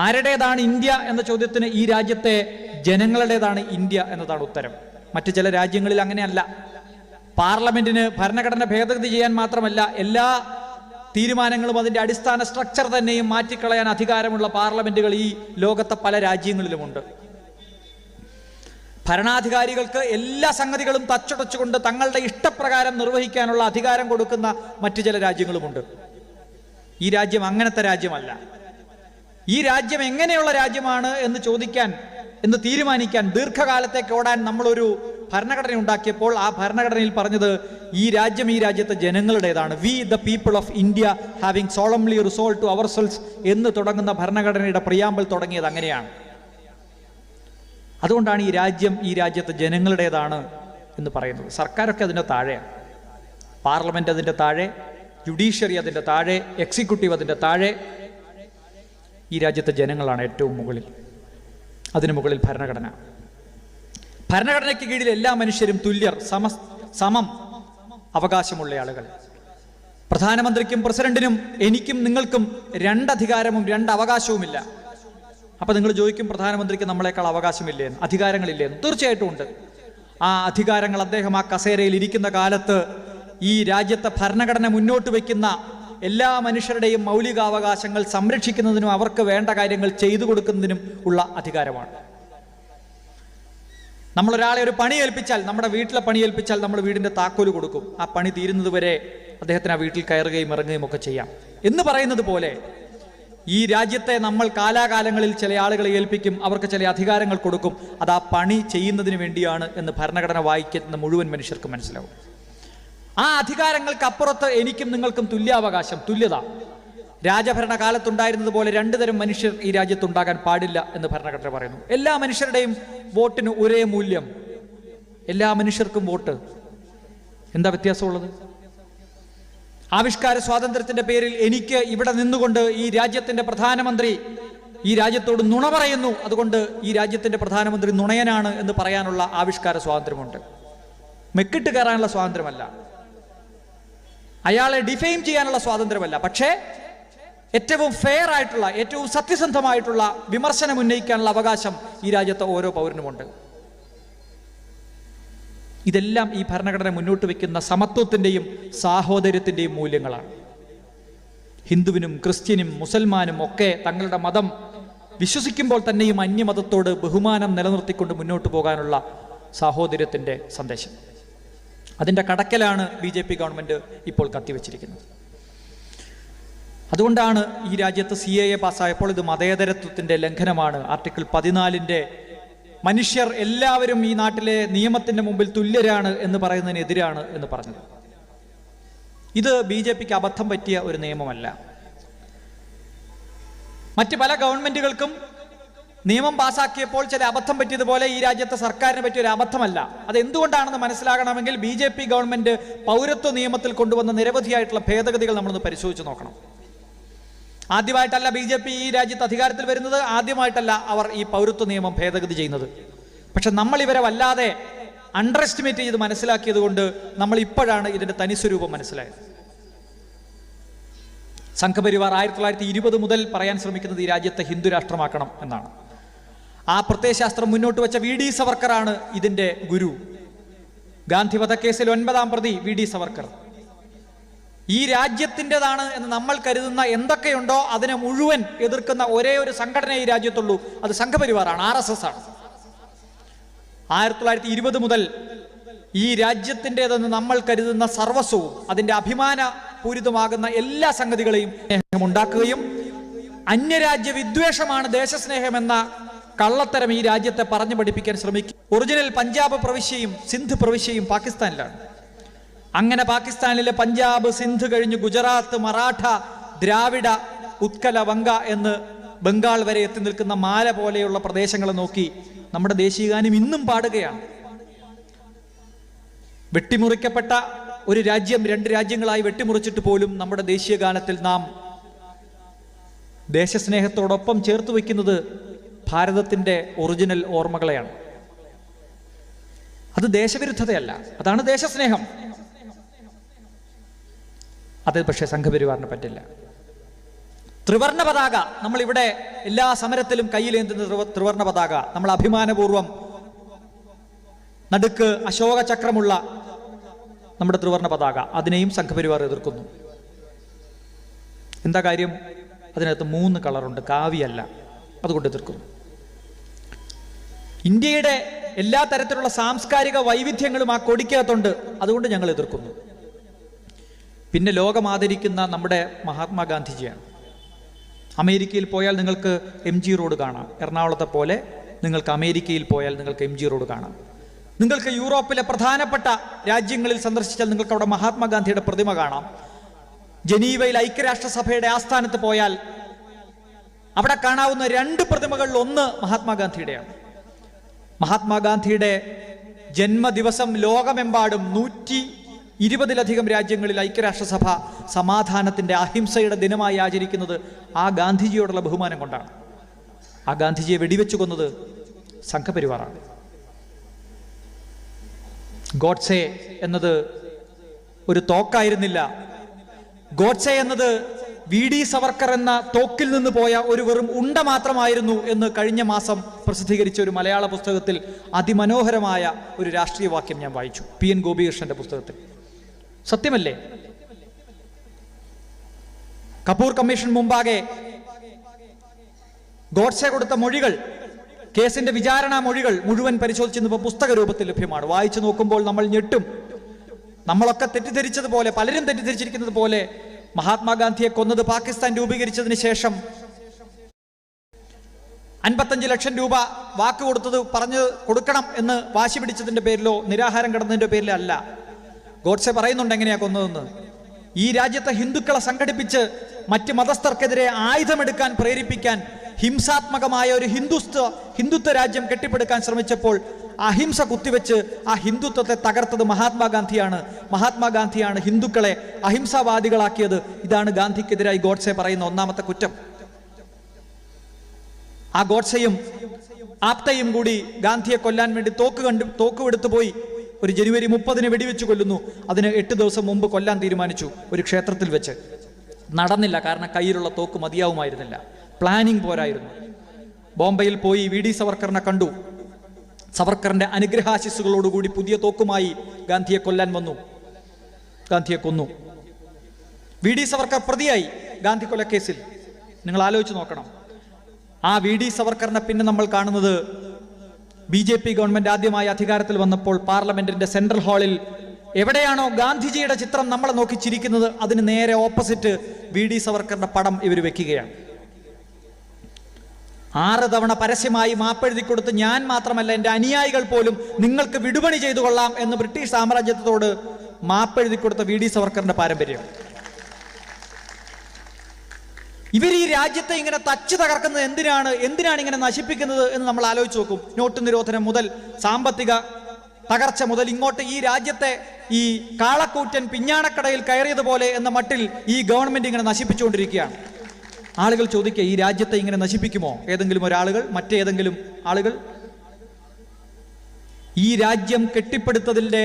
ആരുടേതാണ് ഇന്ത്യ എന്ന ചോദ്യത്തിന് ഈ രാജ്യത്തെ ജനങ്ങളുടേതാണ് ഇന്ത്യ എന്നതാണ് ഉത്തരം. മറ്റു ചില രാജ്യങ്ങളിൽ അങ്ങനെയല്ല. പാർലമെന്റിന് ഭരണഘടന ഭേദഗതി ചെയ്യാൻ മാത്രമല്ല, എല്ലാ തീരുമാനങ്ങളും അതിൻ്റെ അടിസ്ഥാന സ്ട്രക്ചർ തന്നെയും മാറ്റിക്കളയാൻ അധികാരമുള്ള പാർലമെന്റുകൾ ഈ ലോകത്തെ പല രാജ്യങ്ങളിലുമുണ്ട്. ഭരണാധികാരികൾക്ക് എല്ലാ സംഗതികളും തച്ചുടച്ചുകൊണ്ട് തങ്ങളുടെ ഇഷ്ടപ്രകാരം നിർവഹിക്കാനുള്ള അധികാരം കൊടുക്കുന്ന മറ്റു ചില രാജ്യങ്ങളുമുണ്ട്. ഈ രാജ്യം അങ്ങനത്തെ രാജ്യമല്ല. ഈ രാജ്യം എങ്ങനെയുള്ള രാജ്യമാണ് എന്ന് ചോദിക്കാൻ, എന്ന് തീരുമാനിക്കാൻ, ദീർഘകാലത്തേക്ക് ഓടാൻ നമ്മളൊരു ഭരണഘടന ഉണ്ടാക്കിയപ്പോൾ ആ ഭരണഘടനയിൽ പറഞ്ഞത് ഈ രാജ്യം ഈ രാജ്യത്തെ ജനങ്ങളുടേതാണ്. We the people of India having solemnly resolve to ourselves എന്ന് തുടങ്ങുന്ന ഭരണഘടനയുടെ പ്രിയാമ്പിൾ തുടങ്ങിയത് അങ്ങനെയാണ്. അതുകൊണ്ടാണ് ഈ രാജ്യം ഈ രാജ്യത്തെ ജനങ്ങളുടേതാണ് എന്ന് പറയുന്നത്. സർക്കാരൊക്കെ അതിൻ്റെ താഴെയാണ്. പാർലമെന്റ് അതിൻ്റെ താഴെ, ജുഡീഷ്യറി അതിൻ്റെ താഴെ, എക്സിക്യൂട്ടീവ് അതിൻ്റെ താഴെ. ഈ രാജ്യത്തെ ജനങ്ങളാണ് ഏറ്റവും മുകളിൽ. അതിനു മുകളിൽ ഭരണഘടന. ഭരണഘടനയ്ക്ക് കീഴിൽ എല്ലാ മനുഷ്യരും തുല്യർ, സമം അവകാശമുള്ള ആളുകൾ. പ്രധാനമന്ത്രിക്കും പ്രസിഡന്റിനും എനിക്കും നിങ്ങൾക്കും രണ്ടധികാരവും രണ്ടവകാശവുമില്ല. അപ്പൊ നിങ്ങൾ ചോദിക്കും, പ്രധാനമന്ത്രിക്ക് നമ്മളെക്കാൾ അവകാശമില്ലേന്ന്, അധികാരങ്ങളില്ലേന്ന്? തീർച്ചയായിട്ടും ഉണ്ട്. ആ അധികാരങ്ങൾ അദ്ദേഹം ആ കസേരയിൽ ഇരിക്കുന്ന കാലത്ത് ഈ രാജ്യത്തെ ഭരണഘടന മുന്നോട്ട് വയ്ക്കുന്ന എല്ലാ മനുഷ്യരുടെയും മൗലികാവകാശങ്ങൾ സംരക്ഷിക്കുന്നതിനും അവർക്ക് വേണ്ട കാര്യങ്ങൾ ചെയ്തു കൊടുക്കുന്നതിനും ഉള്ള അധികാരമാണ്. നമ്മളൊരാളെ ഒരു പണി ഏൽപ്പിച്ചാൽ, നമ്മുടെ വീട്ടിലെ പണി ഏൽപ്പിച്ചാൽ നമ്മൾ വീടിന്റെ താക്കോല് കൊടുക്കും. ആ പണി തീരുന്നത് വരെ അദ്ദേഹത്തിന് ആ വീട്ടിൽ കയറുകയും ഇറങ്ങുകയും ഒക്കെ ചെയ്യാം എന്ന് പറയുന്നത് പോലെ ഈ രാജ്യത്തെ നമ്മൾ കാലാകാലങ്ങളിൽ ചില ആളുകളെ ഏൽപ്പിക്കും, അവർക്ക് ചില അധികാരങ്ങൾ കൊടുക്കും. അത് ആ പണി ചെയ്യുന്നതിന് വേണ്ടിയാണ് എന്ന് ഭരണഘടന വായിക്കുന്ന മുഴുവൻ മനുഷ്യർക്കും മനസ്സിലാവും. ആ അധികാരങ്ങൾക്ക് അപ്പുറത്ത് എനിക്കും നിങ്ങൾക്കും തുല്യാവകാശം, തുല്യത. രാജഭരണ കാലത്തുണ്ടായിരുന്നത് പോലെ രണ്ടു തരം മനുഷ്യർ ഈ രാജ്യത്തുണ്ടാകാൻ പാടില്ല എന്ന് ഭരണഘടന പറയുന്നു. എല്ലാ മനുഷ്യരുടെയും വോട്ടിന് ഒരേ മൂല്യം, എല്ലാ മനുഷ്യർക്കും വോട്ട്. എന്താ വ്യത്യാസമുള്ളത്? ആവിഷ്കാര സ്വാതന്ത്ര്യത്തിന്റെ പേരിൽ എനിക്ക് ഇവിടെ നിന്നുകൊണ്ട് ഈ രാജ്യത്തിന്റെ പ്രധാനമന്ത്രി ഈ രാജ്യത്തോട് നുണ പറയുന്നു, അതുകൊണ്ട് ഈ രാജ്യത്തിന്റെ പ്രധാനമന്ത്രി നുണയനാണ് എന്ന് പറയാനുള്ള ആവിഷ്കാര സ്വാതന്ത്ര്യമുണ്ട്. മെക്കിട്ട് കയറാനുള്ള സ്വാതന്ത്ര്യമല്ല, അയാളെ ഡിഫെയിം ചെയ്യാനുള്ള സ്വാതന്ത്ര്യമല്ല. പക്ഷേ ഏറ്റവും ഫെയർ ആയിട്ടുള്ള, ഏറ്റവും സത്യസന്ധമായിട്ടുള്ള വിമർശനം ഉന്നയിക്കാനുള്ള അവകാശം ഈ രാജ്യത്തെ ഓരോ പൗരനുമുണ്ട്. ഇതെല്ലാം ഈ ഭരണഘടന മുന്നോട്ട് വയ്ക്കുന്ന സമത്വത്തിൻ്റെയും സാഹോദര്യത്തിൻ്റെയും മൂല്യങ്ങളാണ്. ഹിന്ദുവിനും ക്രിസ്ത്യനും മുസൽമാനും ഒക്കെ തങ്ങളുടെ മതം വിശ്വസിക്കുമ്പോൾ തന്നെയും അന്യമതത്തോട് ബഹുമാനം നിലനിർത്തിക്കൊണ്ട് മുന്നോട്ട് പോകാനുള്ള സാഹോദര്യത്തിൻ്റെ സന്ദേശം. അതിൻ്റെ കടക്കലാണ് BJP ഗവൺമെൻറ് ഇപ്പോൾ കത്തിവെച്ചിരിക്കുന്നത്. അതുകൊണ്ടാണ് ഈ രാജ്യത്ത് CAA പാസ്സായപ്പോൾ ഇത് മതേതരത്വത്തിൻ്റെ ലംഘനമാണ്, ആർട്ടിക്കിൾ 14 മനുഷ്യർ എല്ലാവരും ഈ നാട്ടിലെ നിയമത്തിൻ്റെ മുമ്പിൽ തുല്യരാണ് എന്ന് പറയുന്നതിനെതിരാണ് എന്ന് പറഞ്ഞത്. ഇത് BJPക്ക് അബദ്ധം പറ്റിയ ഒരു നിയമമല്ല. മറ്റ് പല ഗവൺമെന്റുകൾക്കും നിയമം പാസാക്കിയപ്പോൾ ചില അബദ്ധം പറ്റിയതുപോലെ ഈ രാജ്യത്തെ സർക്കാരിന് പറ്റിയ ഒരു അബദ്ധമല്ല. അത് എന്തുകൊണ്ടാണെന്ന് മനസ്സിലാകണമെങ്കിൽ BJP ഗവൺമെന്റ് പൗരത്വ നിയമത്തിൽ കൊണ്ടുവന്ന നിരവധിയായിട്ടുള്ള ഭേദഗതികൾ നമ്മളൊന്ന് പരിശോധിച്ച് നോക്കണം. ആദ്യമായിട്ടല്ല BJP ഈ രാജ്യത്ത് അധികാരത്തിൽ വരുന്നത്, ആദ്യമായിട്ടല്ല അവർ ഈ പൗരത്വ നിയമം ഭേദഗതി ചെയ്യുന്നത്. പക്ഷെ നമ്മൾ ഇവരെ വല്ലാതെ അണ്ടർ എസ്റ്റിമേറ്റ് ചെയ്ത് മനസ്സിലാക്കിയത് കൊണ്ട് നമ്മൾ ഇപ്പോഴാണ് ഇതിന്റെ തനിസ്വരൂപം മനസ്സിലായത്. സംഘപരിവാർ 1920 മുതൽ പറയാൻ ശ്രമിക്കുന്നത് ഈ രാജ്യത്തെ ഹിന്ദു രാഷ്ട്രമാക്കണം എന്നാണ്. ആ പ്രത്യയശാസ്ത്രം മുന്നോട്ട് വെച്ച VD സവർക്കറാണ് ഇതിന്റെ ഗുരു. ഗാന്ധി വധക്കേസിൽ 9ാം പ്രതി VD സവർക്കർ. ഈ രാജ്യത്തിൻ്റെതാണ് എന്ന് നമ്മൾ കരുതുന്ന എന്തൊക്കെയുണ്ടോ അതിനെ മുഴുവൻ എതിർക്കുന്ന ഒരേ ഒരു സംഘടന ഈ രാജ്യത്തുള്ളൂ, അത് സംഘപരിവാറാണ്, RSS ആണ്. 1920 മുതൽ ഈ രാജ്യത്തിൻ്റെതെന്ന് നമ്മൾ കരുതുന്ന സർവസ്വവും അതിൻ്റെ അഭിമാനപൂരിതമാകുന്ന എല്ലാ സംഗതികളെയും ഉണ്ടാക്കുകയും അന്യരാജ്യ വിദ്വേഷമാണ് ദേശസ്നേഹമെന്ന കള്ളത്തരം ഈ രാജ്യത്തെ പറഞ്ഞു പഠിപ്പിക്കാൻ ശ്രമിക്കും. ഒറിജിനൽ പഞ്ചാബ് പ്രവിശ്യയും സിന്ധ് പ്രവിശ്യയും പാകിസ്ഥാനിലാണ്. അങ്ങനെ പാകിസ്ഥാനിലെ പഞ്ചാബ്, സിന്ധ് കഴിഞ്ഞ് ഗുജറാത്ത്, മറാഠ, ദ്രാവിഡ, ഉത്കല, വങ്ക എന്ന് ബംഗാൾ വരെ എത്തി നിൽക്കുന്ന മാല പോലെയുള്ള പ്രദേശങ്ങളെ നോക്കി നമ്മുടെ ദേശീയഗാനം ഇന്നും പാടുകയാണ്. വെട്ടിമുറിക്കപ്പെട്ട ഒരു രാജ്യം 2 രാജ്യങ്ങളായി വെട്ടിമുറിച്ചിട്ട് പോലും നമ്മുടെ ദേശീയഗാനത്തിൽ നാം ദേശസ്നേഹത്തോടൊപ്പം ചേർത്ത് വയ്ക്കുന്നത് ഭാരതത്തിൻ്റെ ഒറിജിനൽ ഓർമ്മകളെയാണ്. അത് ദേശവിരുദ്ധതയല്ല, അതാണ് ദേശസ്നേഹം. അത് പക്ഷേ സംഘപരിവാറിന് പറ്റില്ല. ത്രിവർണ്ണ പതാക, നമ്മളിവിടെ എല്ലാ സമരത്തിലും കയ്യിലേന്തുന്ന ത്രിവർണ്ണ പതാക, നമ്മൾ അഭിമാനപൂർവം നടുക്ക് അശോക ചക്രമുള്ള നമ്മുടെ ത്രിവർണ്ണ പതാക, അതിനെയും സംഘപരിവാർ എതിർക്കുന്നു. എന്താ കാര്യം? അതിനകത്ത് 3 കളറുണ്ട്, കാവിയല്ല, അതുകൊണ്ട് എതിർക്കുന്നു. ഇന്ത്യയുടെ എല്ലാ തരത്തിലുള്ള സാംസ്കാരിക വൈവിധ്യങ്ങളും ആ കൊടിക്കകത്തുണ്ട്, അതുകൊണ്ട് ഞങ്ങൾ എതിർക്കുന്നു. പിന്നെ ലോകം ആദരിക്കുന്ന നമ്മുടെ മഹാത്മാഗാന്ധിജിയാണ്. അമേരിക്കയിൽ പോയാൽ നിങ്ങൾക്ക് MG റോഡ് കാണാം. എറണാകുളത്തെ പോലെ നിങ്ങൾക്ക് അമേരിക്കയിൽ പോയാൽ നിങ്ങൾക്ക് MG റോഡ് കാണാം. നിങ്ങൾക്ക് യൂറോപ്പിലെ പ്രധാനപ്പെട്ട രാജ്യങ്ങളിൽ സന്ദർശിച്ചാൽ നിങ്ങൾക്ക് അവിടെ മഹാത്മാഗാന്ധിയുടെ പ്രതിമ കാണാം. ജനീവയിൽ ഐക്യരാഷ്ട്രസഭയുടെ ആസ്ഥാനത്ത് പോയാൽ അവിടെ കാണാവുന്ന 2 പ്രതിമകളിൽ ഒന്ന് മഹാത്മാഗാന്ധിയുടെയാണ്. മഹാത്മാഗാന്ധിയുടെ ജന്മദിവസം ലോകമെമ്പാടും 120-ലധികം രാജ്യങ്ങളിൽ ഐക്യരാഷ്ട്രസഭ സമാധാനത്തിന്റെ, അഹിംസയുടെ ദിനമായി ആചരിക്കുന്നത് ആ ഗാന്ധിജിയോടുള്ള ബഹുമാനം കൊണ്ടാണ്. ആ ഗാന്ധിജിയെ വെടിവെച്ചു കൊന്നത് സംഘപരിവാറാണ്. ഗോഡ്സെ എന്നത് ഒരു തോക്കായിരുന്നില്ല. ഗോഡ്സെ എന്നത് VD സവർക്കർ എന്ന തോക്കിൽ നിന്ന് പോയ ഒരു വെറും ഉണ്ട മാത്രമായിരുന്നു എന്ന് കഴിഞ്ഞ മാസം പ്രസിദ്ധീകരിച്ച ഒരു മലയാള പുസ്തകത്തിൽ അതിമനോഹരമായ ഒരു രാഷ്ട്രീയ വാക്യം ഞാൻ വായിച്ചു. PN ഗോപികൃഷ്ണന്റെ പുസ്തകത്തിൽ. സത്യമല്ലേ? കപൂർ കമ്മീഷൻ മുമ്പാകെ ഗോഡ്സെ കൊടുത്ത മൊഴികൾ, കേസിന്റെ വിചാരണ മൊഴികൾ മുഴുവൻ പരിശോധിച്ചിരുന്നപ്പോൾ പുസ്തക രൂപത്തിൽ ലഭ്യമാണ്. വായിച്ചു നോക്കുമ്പോൾ നമ്മൾ ഞെട്ടും. നമ്മളൊക്കെ തെറ്റിദ്ധരിച്ചതുപോലെ, പലരും തെറ്റിദ്ധരിച്ചിരിക്കുന്നത് പോലെ, മഹാത്മാഗാന്ധിയെ കൊന്നത് പാകിസ്ഥാൻ രൂപീകരിച്ചതിന് ശേഷം 55 ലക്ഷം രൂപ വാക്ക് കൊടുത്തത് പറഞ്ഞു കൊടുക്കണം എന്ന് വാശി പിടിച്ചതിന്റെ പേരിലോ നിരാഹാരം കിടന്നതിന്റെ പേരിലോ അല്ല. ഗോഡ്സെ പറയുന്നുണ്ട് എങ്ങനെയാ കൊന്നതെന്ന്. ഈ രാജ്യത്തെ ഹിന്ദുക്കളെ സംഘടിപ്പിച്ച് മറ്റ് മതസ്ഥർക്കെതിരെ ആയുധമെടുക്കാൻ പ്രേരിപ്പിക്കാൻ ഹിംസാത്മകമായ ഒരു ഹിന്ദുത്വ രാജ്യം കെട്ടിപ്പടുക്കാൻ ശ്രമിച്ചപ്പോൾ അഹിംസ കുത്തിവെച്ച് ആ ഹിന്ദുത്വത്തെ തകർത്തത് മഹാത്മാഗാന്ധിയാണ്. മഹാത്മാഗാന്ധിയാണ് ഹിന്ദുക്കളെ അഹിംസാവാദികളാക്കിയത്. ഇതാണ് ഗാന്ധിക്കെതിരായി ഗോഡ്സെ പറയുന്ന ഒന്നാമത്തെ കുറ്റം. ആ ഗോഡ്സെയും ആപ്തയും കൂടി ഗാന്ധിയെ കൊല്ലാൻ വേണ്ടി തോക്ക് പോയി ഒരു ജനുവരി 30-ന് വെടിവെച്ച് കൊല്ലുന്നു. അതിന് 8 ദിവസം മുമ്പ് കൊല്ലാൻ തീരുമാനിച്ചു ഒരു ക്ഷേത്രത്തിൽ വെച്ച്. നടന്നില്ല, കാരണം കയ്യിലുള്ള തോക്ക് മതിയാവുമായിരുന്നില്ല. പ്ലാനിങ് പോരായിരുന്നു. ബോംബെയിൽ പോയി VD സവർക്കറിനെ കണ്ടു. സവർക്കറിന്റെ അനുഗ്രഹാശിസ്സുകളോടുകൂടി പുതിയ തോക്കുമായി ഗാന്ധിയെ കൊല്ലാൻ വന്നു. ഗാന്ധിയെ കൊന്നു. VD സവർക്കർ പ്രതിയായി ഗാന്ധി കൊലക്കേസിൽ. നിങ്ങൾ ആലോചിച്ച് നോക്കണം. ആ VD സവർക്കറിനെ പിന്നെ നമ്മൾ കാണുന്നത് BJP ഗവൺമെന്റ് ആദ്യമായി അധികാരത്തിൽ വന്നപ്പോൾ പാർലമെന്റിന്റെ സെൻട്രൽ ഹാളിൽ എവിടെയാണോ ഗാന്ധിജിയുടെ ചിത്രം നമ്മളെ നോക്കി ചിരിക്കുന്നത് അതിന് നേരെ ഓപ്പോസിറ്റ് VD സവർക്കറിന്റെ പടം ഇവർ വെക്കുകയാണ്. 6 തവണ പരസ്യമായി മാപ്പെഴുതി കൊടുത്ത് ഞാൻ മാത്രമല്ല എൻ്റെ അനുയായികൾ പോലും നിങ്ങൾക്ക് വിടുപണി ചെയ്തു കൊള്ളാം എന്ന് ബ്രിട്ടീഷ് സാമ്രാജ്യത്തോട് മാപ്പെഴുതി കൊടുത്ത VD സവർക്കറിന്റെ പാരമ്പര്യം. ഇവർ ഈ രാജ്യത്തെ ഇങ്ങനെ തച്ചു തകർക്കുന്നത് എന്തിനാണ് ഇങ്ങനെ നശിപ്പിക്കുന്നത് എന്ന് നമ്മൾ ആലോചിച്ച് നോക്കും. നോട്ട് നിരോധനം മുതൽ സാമ്പത്തിക തകർച്ച മുതൽ ഇങ്ങോട്ട് ഈ രാജ്യത്തെ ഈ കാളക്കൂറ്റൻ പിഞ്ഞാണക്കടയിൽ കയറിയതുപോലെ എന്ന മട്ടിൽ ഈ ഗവൺമെന്റ് ഇങ്ങനെ നശിപ്പിച്ചുകൊണ്ടിരിക്കുകയാണ്. ആളുകൾ ചോദിക്കുക, ഈ രാജ്യത്തെ ഇങ്ങനെ നശിപ്പിക്കുമോ ഏതെങ്കിലും ഒരാളുകൾ, മറ്റേതെങ്കിലും ആളുകൾ? ഈ രാജ്യം കെട്ടിപ്പടുത്തതിന്റെ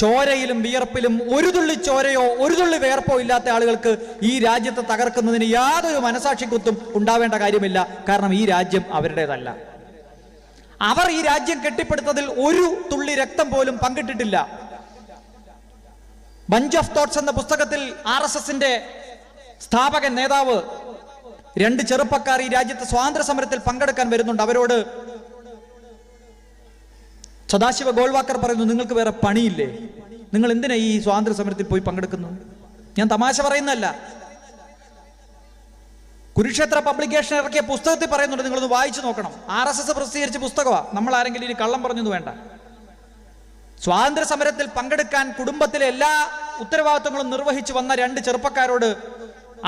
ചോരയിലും വിയർപ്പിലും ഒരു തുള്ളി ചോരയോ ഒരു തുള്ളി വിയർപ്പോ ഇല്ലാത്ത ആളുകൾക്ക് ഈ രാജ്യത്തെ തകർക്കുന്നതിന് യാതൊരു മനസാക്ഷിക്കുത്തും ഉണ്ടാവേണ്ട കാര്യമില്ല. കാരണം ഈ രാജ്യം അവരുടേതല്ല. അവർ ഈ രാജ്യം കെട്ടിപ്പടുത്തതിൽ ഒരു തുള്ളി രക്തം പോലും പങ്കിട്ടിട്ടില്ല. ബഞ്ച് ഓഫ് തോട്ട്സ് എന്ന പുസ്തകത്തിൽ RSSന്റെ സ്ഥാപകൻ നേതാവ് 2 ചെറുപ്പക്കാർ ഈ രാജ്യത്തെ സ്വാതന്ത്ര്യ സമരത്തിൽ പങ്കെടുക്കാൻ വരുന്നുണ്ട്. അവരോട് സദാശിവ ഗോൾവാക്കർ പറയുന്നു, നിങ്ങൾക്ക് വേറെ പണിയില്ലേ? നിങ്ങൾ എന്തിനാ ഈ സ്വാതന്ത്ര്യ സമരത്തിൽ പോയി പങ്കെടുക്കുന്നത്? ഞാൻ തമാശ പറയുന്നതല്ല. കുരുക്ഷേത്ര പബ്ലിക്കേഷൻ ഇറക്കിയ പുസ്തകത്തിൽ പറയുന്നുണ്ട്, നിങ്ങളൊന്ന് വായിച്ചു നോക്കണം. RSS പ്രസിദ്ധീകരിച്ച പുസ്തകമാണ്. നമ്മൾ ആരെങ്കിലും ഇനി കള്ളം പറഞ്ഞൊന്നും വേണ്ട. സ്വാതന്ത്ര്യ സമരത്തിൽ പങ്കെടുക്കാൻ കുടുംബത്തിലെ എല്ലാ ഉത്തരവാദിത്വങ്ങളും നിർവഹിച്ചു വന്ന 2 ചെറുപ്പക്കാരോട്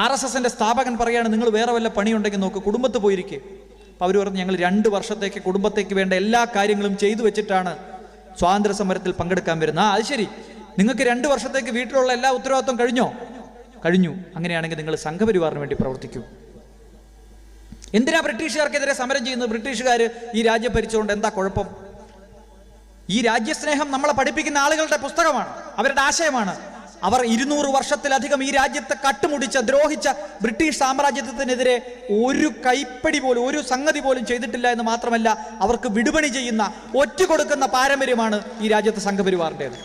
RSSന്റെ സ്ഥാപകൻ പറയാണ്, നിങ്ങൾ വേറെ വല്ല പണിയുണ്ടെങ്കിൽ നോക്ക്, കുടുംബത്ത് പോയിരിക്കെ. അപ്പം അവർ പറഞ്ഞു, ഞങ്ങൾ 2 വർഷത്തേക്ക് കുടുംബത്തേക്ക് വേണ്ട എല്ലാ കാര്യങ്ങളും ചെയ്തു വെച്ചിട്ടാണ് സ്വാതന്ത്ര്യ സമരത്തിൽ പങ്കെടുക്കാൻ വരുന്നത്. അത് ശരി, നിങ്ങൾക്ക് 2 വർഷത്തേക്ക് വീട്ടിലുള്ള എല്ലാ ഉത്തരവാദിത്വം കഴിഞ്ഞു. അങ്ങനെയാണെങ്കിൽ നിങ്ങൾ സംഘപരിവാറിന് വേണ്ടി പ്രവർത്തിക്കൂ. എന്തിനാ ബ്രിട്ടീഷുകാർക്കെതിരെ സമരം ചെയ്യുന്നത്? ബ്രിട്ടീഷുകാർ ഈ രാജ്യം ഭരിച്ചുകൊണ്ട് എന്താ കുഴപ്പം? ഈ രാജ്യസ്നേഹം നമ്മളെ പഠിപ്പിക്കുന്ന ആളുകളുടെ പുസ്തകമാണ്, അവരുടെ ആശയമാണ്. അവർ 200 വർഷത്തിലധികം ഈ രാജ്യത്തെ കട്ടുമുടിച്ച ദ്രോഹിച്ച ബ്രിട്ടീഷ് സാമ്രാജ്യത്തിനെതിരെ ഒരു കൈപ്പടി പോലും ഒരു സംഗതി പോലും ചെയ്തിട്ടില്ല എന്ന് മാത്രമല്ല, അവർക്ക് വിടുപണി ചെയ്യുന്ന ഒറ്റുകൊടുക്കുന്ന പാരമ്പര്യമാണ് ഈ രാജ്യത്തെ സംഘപരിവാറിൻ്റെത്.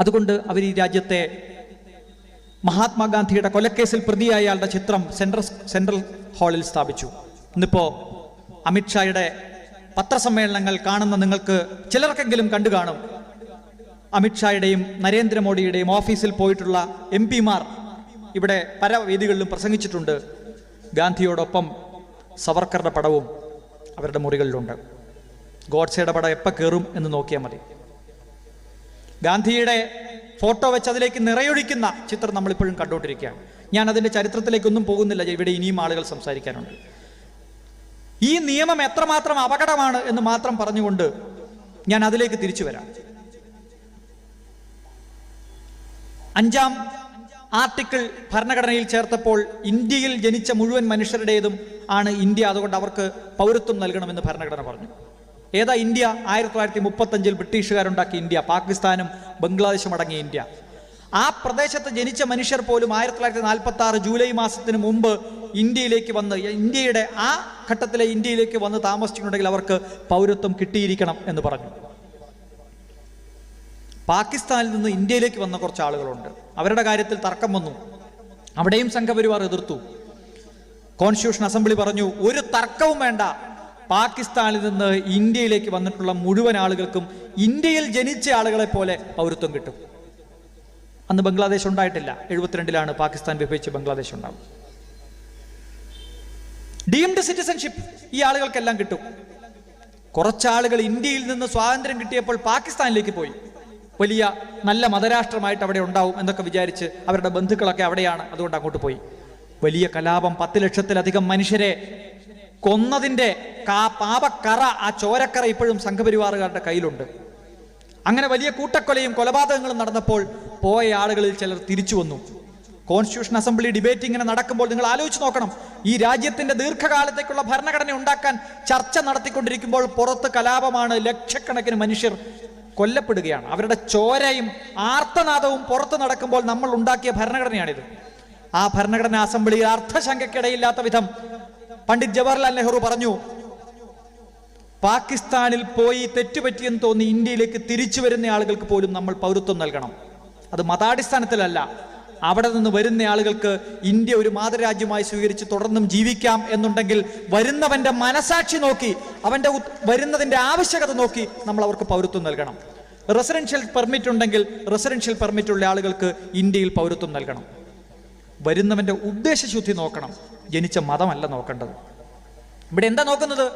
അതുകൊണ്ട് അവർ ഈ രാജ്യത്തെ മഹാത്മാഗാന്ധിയുടെ കൊലക്കേസിൽ പ്രതിയായ അയാളുടെ ചിത്രം സെൻട്രൽ ഹാളിൽ സ്ഥാപിച്ചു. ഇന്നിപ്പോ അമിത്ഷായുടെ പത്രസമ്മേളനങ്ങൾ കാണുന്ന നിങ്ങൾക്ക് ചിലർക്കെങ്കിലും കണ്ടു കാണും. അമിത്ഷായുടെയും നരേന്ദ്രമോദിയുടെയും ഓഫീസിൽ പോയിട്ടുള്ള MP-മാർ ഇവിടെ പല വേദികളിലും പ്രസംഗിച്ചിട്ടുണ്ട്. ഗാന്ധിയോടൊപ്പം സവർക്കറുടെ പടവും അവരുടെ മുറികളിലുണ്ട്. ഗോഡ്സെയുടെ പടം എപ്പോൾ കയറും എന്ന് നോക്കിയാൽ മതി. ഗാന്ധിയുടെ ഫോട്ടോ വെച്ച് അതിലേക്ക് നിറയൊഴിക്കുന്ന ചിത്രം നമ്മളിപ്പോഴും കണ്ടുകൊണ്ടിരിക്കുകയാണ്. ഞാൻ അതിൻ്റെ ചരിത്രത്തിലേക്കൊന്നും പോകുന്നില്ല, ഇവിടെ ഇനിയും ആളുകൾ സംസാരിക്കാനുണ്ട്. ഈ നിയമം എത്രമാത്രം അപകടമാണ് എന്ന് മാത്രം പറഞ്ഞുകൊണ്ട് ഞാൻ അതിലേക്ക് തിരിച്ചു വരാം. 5-ാം ആർട്ടിക്കിൾ ഭരണഘടനയിൽ ചേർത്തപ്പോൾ ഇന്ത്യയിൽ ജനിച്ച മുഴുവൻ മനുഷ്യരുടേതും ആണ് ഇന്ത്യ, അതുകൊണ്ട് അവർക്ക് പൗരത്വം നൽകണമെന്ന് ഭരണഘടന പറഞ്ഞു. ഏതാ ഇന്ത്യ? 1935 ബ്രിട്ടീഷുകാരുണ്ടാക്കിയ ഇന്ത്യ, പാകിസ്ഥാനും ബംഗ്ലാദേശും അടങ്ങിയ ഇന്ത്യ. ആ പ്രദേശത്ത് ജനിച്ച മനുഷ്യർ പോലും 1946 ജൂലൈ മാസത്തിന് മുമ്പ് ഇന്ത്യയിലേക്ക് വന്ന്, ഇന്ത്യയുടെ ആ ഘട്ടത്തിലെ ഇന്ത്യയിലേക്ക് വന്ന് താമസിച്ചിട്ടുണ്ടെങ്കിൽ അവർക്ക് പൗരത്വം കിട്ടിയിരിക്കണം എന്ന് പറഞ്ഞു. പാകിസ്ഥാനിൽ നിന്ന് ഇന്ത്യയിലേക്ക് വന്ന കുറച്ച് ആളുകളുണ്ട്, അവരുടെ കാര്യത്തിൽ തർക്കം വന്നു. അവിടെയും സംഘപരിവാർ എതിർത്തു. കോൺസ്റ്റിറ്റ്യൂഷൻ അസംബ്ലി പറഞ്ഞു ഒരു തർക്കവും വേണ്ട, പാകിസ്ഥാനിൽ നിന്ന് ഇന്ത്യയിലേക്ക് വന്നിട്ടുള്ള മുഴുവൻ ആളുകൾക്കും ഇന്ത്യയിൽ ജനിച്ച ആളുകളെ പോലെ പൗരത്വം കിട്ടും. അന്ന് ബംഗ്ലാദേശ് ഉണ്ടായിട്ടില്ല, 72-ലാണ് പാകിസ്ഥാൻ വിഭജിച്ച് ബംഗ്ലാദേശ് ഉണ്ടാവും. ഡീംഡ് സിറ്റിസൺഷിപ്പ് ഈ ആളുകൾക്കെല്ലാം കിട്ടും. കുറച്ചാളുകൾ ഇന്ത്യയിൽ നിന്ന് സ്വാതന്ത്ര്യം കിട്ടിയപ്പോൾ പാകിസ്ഥാനിലേക്ക് പോയി, വലിയ നല്ല മതരാഷ്ട്രമായിട്ട് അവിടെ ഉണ്ടാവും എന്നൊക്കെ വിചാരിച്ച് അവരുടെ ബന്ധുക്കളൊക്കെ അവിടെയാണ്, അതുകൊണ്ട് അങ്ങോട്ട് പോയി. വലിയ കലാപം, 10 ലക്ഷത്തിലധികം മനുഷ്യരെ കൊന്നതിൻ്റെ പാപക്കറ, ആ ചോരക്കറ ഇപ്പോഴും സംഘപരിവാറുകാരുടെ കയ്യിലുണ്ട്. അങ്ങനെ വലിയ കൂട്ടക്കൊലയും കൊലപാതകങ്ങളും നടന്നപ്പോൾ പോയ ആളുകളിൽ ചിലർ തിരിച്ചു വന്നു. കോൺസ്റ്റിറ്റ്യൂഷൻ അസംബ്ലി ഡിബേറ്റ് ഇങ്ങനെ നടക്കുമ്പോൾ നിങ്ങൾ ആലോചിച്ച് നോക്കണം, ഈ രാജ്യത്തിന്റെ ദീർഘകാലത്തേക്കുള്ള ഭരണഘടന ഉണ്ടാക്കാൻ ചർച്ച നടത്തിക്കൊണ്ടിരിക്കുമ്പോൾ പുറത്ത് കലാപമാണ്, ലക്ഷക്കണക്കിന് മനുഷ്യർ കൊല്ലപ്പെടുകയാണ്, അവരുടെ ചോരയും ആർത്തനാദവും പുറത്ത് നടക്കുമ്പോൾ നമ്മൾ ഉണ്ടാക്കിയ ഭരണഘടനയാണിത്. ആ ഭരണഘടനാ അസംബ്ലിയിൽ അർത്ഥശങ്കയ്ക്കിടയില്ലാത്ത വിധം പണ്ഡിറ്റ് ജവഹർലാൽ നെഹ്റു പറഞ്ഞു, പാകിസ്ഥാനിൽ പോയി തെറ്റുപറ്റിയെന്ന് തോന്നി ഇന്ത്യയിലേക്ക് തിരിച്ചു വരുന്ന ആളുകൾക്ക് പോലും നമ്മൾ പൗരത്വം നൽകണം. അത് മതാടിസ്ഥാനത്തിലല്ല, അവിടെ നിന്ന് വരുന്ന ആളുകൾക്ക് ഇന്ത്യ ഒരു മാതൃരാജ്യമായി സ്വീകരിച്ച് തുടർന്നും ജീവിക്കാം എന്നുണ്ടെങ്കിൽ വരുന്നവന്റെ മനസാക്ഷി നോക്കി, അവന്റെ വരുന്നതിന്റെ ആവശ്യകത നോക്കി നമ്മൾ അവർക്ക് പൗരത്വം നൽകണം. റെസിഡൻഷ്യൽ പെർമിറ്റ് ഉണ്ടെങ്കിൽ റെസിഡൻഷ്യൽ പെർമിറ്റ് ഉള്ള ആളുകൾക്ക് ഇന്ത്യയിൽ പൗരത്വം നൽകണം. വരുന്നവന്റെ ഉദ്ദേശശുദ്ധി നോക്കണം, ജനിച്ച മതമല്ല നോക്കേണ്ടത്. ഇവിടെ എന്താ നോക്കുന്നത്?